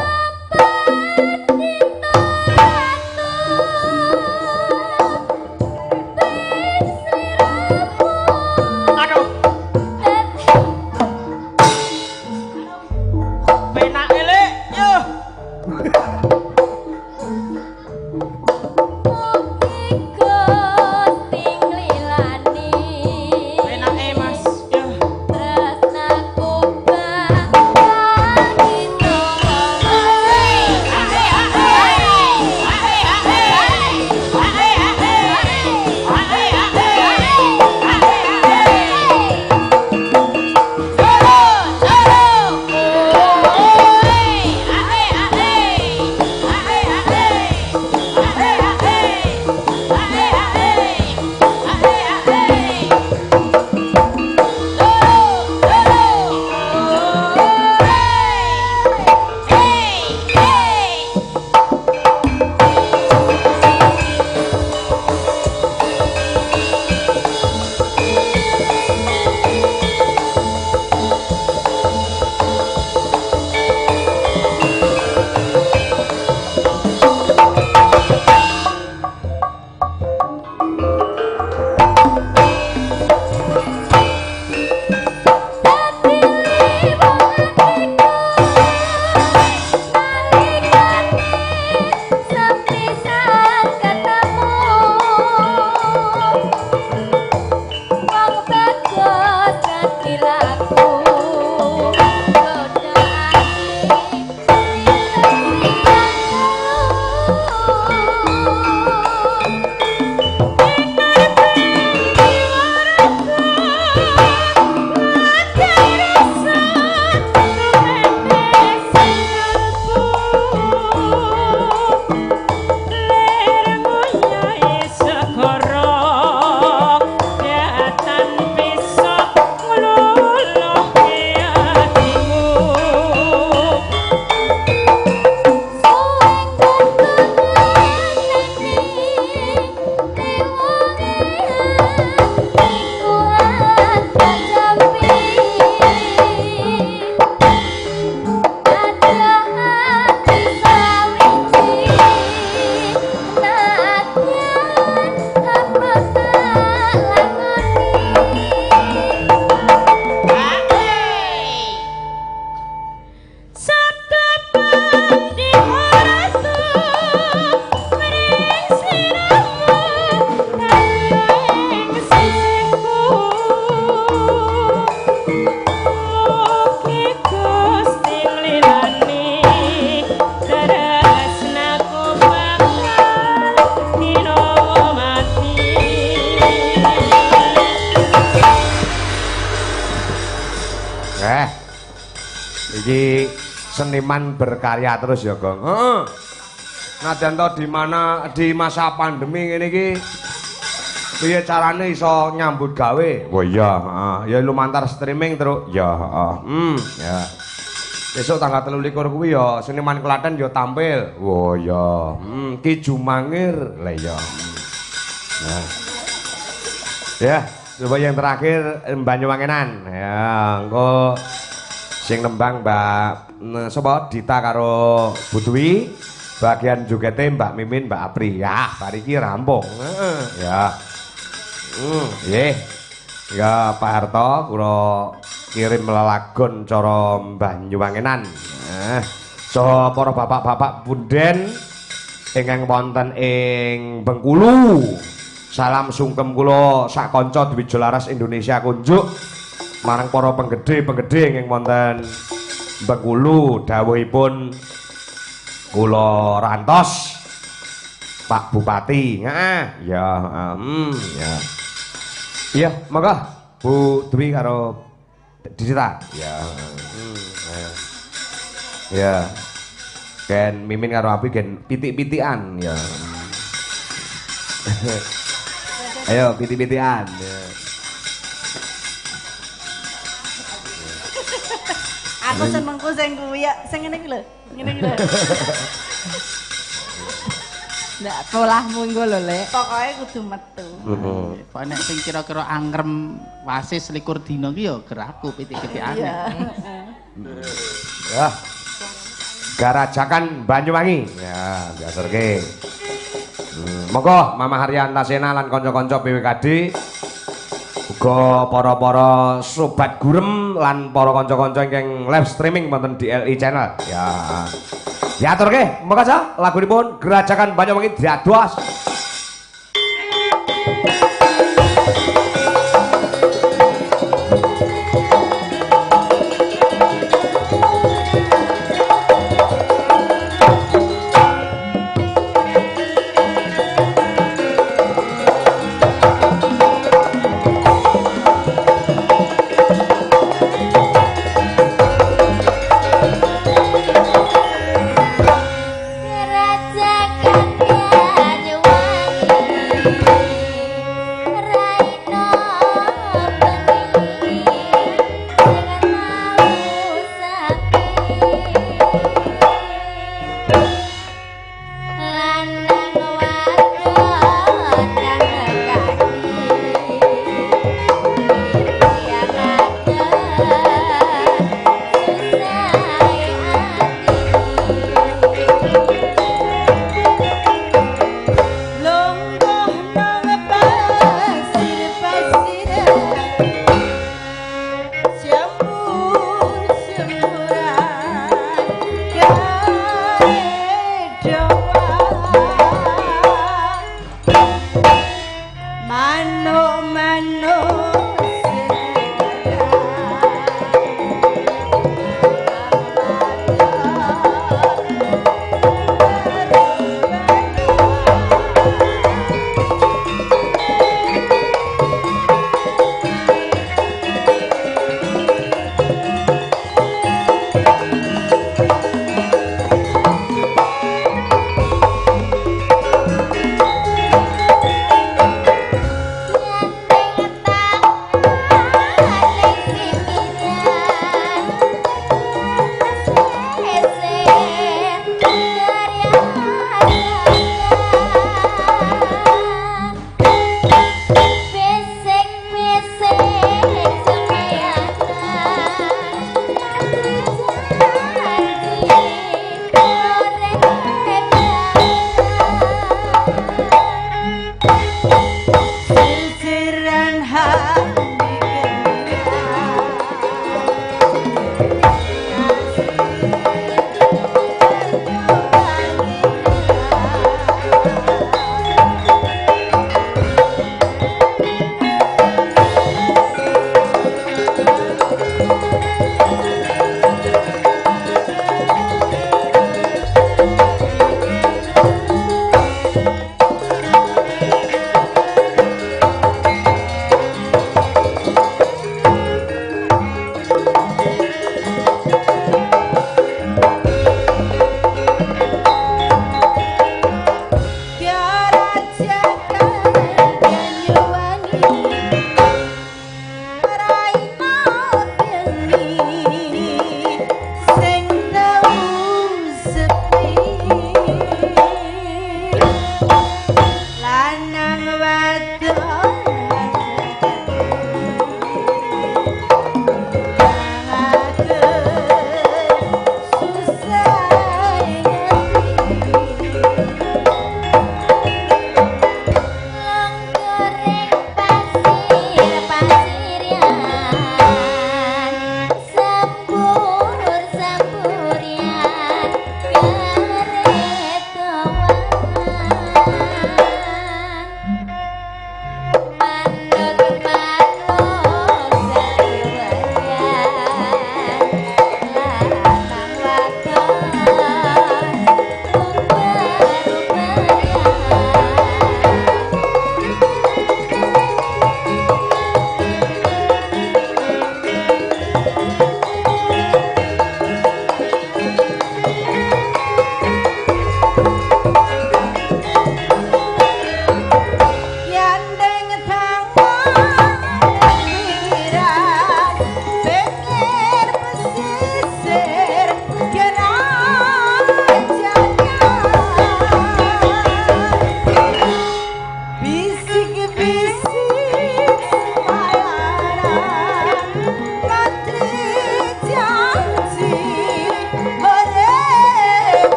Iki seniman berkarya terus ya, Gong. Heeh. Najan to di masa pandemi ngene iki piye carane iso nyambut gawe? Oh iya, heeh. Ya lumantar streaming terus. Ya, heeh. Ya. Besok tanggal 23 kuwi ya seniman Klaten ya tampil. Oh ya. Ki Jumangir. Lah ya. Nah. Ya, coba yang terakhir Banyuwangenan. Ya, engko sing nembang Mbak sapa Dita karo Budwi. Bagian jogete Mbak Mimin, Mbak Apri. Ya, bariki rampung. Ya. Nggih. Ya Pak Harto kula kirim lelagon cara Banyuwangenan. So para bapak-bapak punden ingkang wonten ing Bengkulu. Salam sungkem kula sak kanca Dwija Laras Indonesia kunjuk marang para penggede-penggede ingkang wonten Bengkulu dawuhipun kula rantos Pak Bupati. Heeh, ya, ya. Iya, monggo Bu Dwi karo Dita. Ya. Ya. Gen Mimin karo Api gen pitik-pitikan ya. Ayo pitik-pitikan ya. Aku senengku sing kuwi ya, sing ngene iki lho. Ngene iki lho. Ndak polahmu engko lho, Lek. Pokoke kudu metu. Kok nek sing kira-kira angrem wasis 21 dina ki ya geraku pitik-pitikane. Ya. Garajakan Banyuwangi. Ya, diaturke. Monggo Mama Haryanta Sena lan kanca-kanca PWKD uga para-para sobat gurem lan para kanca-kanca ingkang live streaming wonten di LI channel. Ya. Diaturke, monggo aja lagunipun Gerajakan Banyuwangi diados.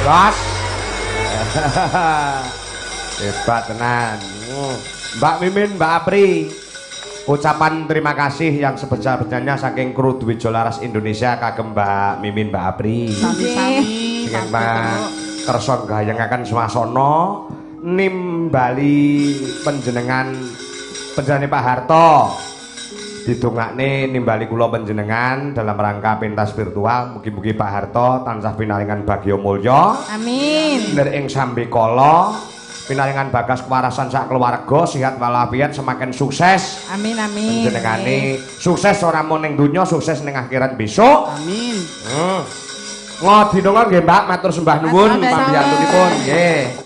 Gas. Hebat tenan. Mbak Mimin, Mbak Apri. Ucapan terima kasih yang sebesar-besarnya saking kru Dwijo Laras Indonesia kagem Mbak Mimin, Mbak Apri. Sami-sami. Dengan Mbak kersa gayangaken swasana nimbali panjenengan Pak Harto. Didongakne nimbali kula panjenengan dalam rangka pentas virtual. Mugi-mugi Pak Harto tansah pinaringan bagya mulya. Amin. Ner ing sambekala pinaringan bagas kewarasan sak keluarga, sehat walafiat, semakin sukses. Amin amin. Panjenengane sukses ora mung ning donya, sukses ning akhirat besok. Amin. Ngodhi donga nggih Mbak, matur sembah nuwun pambiyantunipun nggih.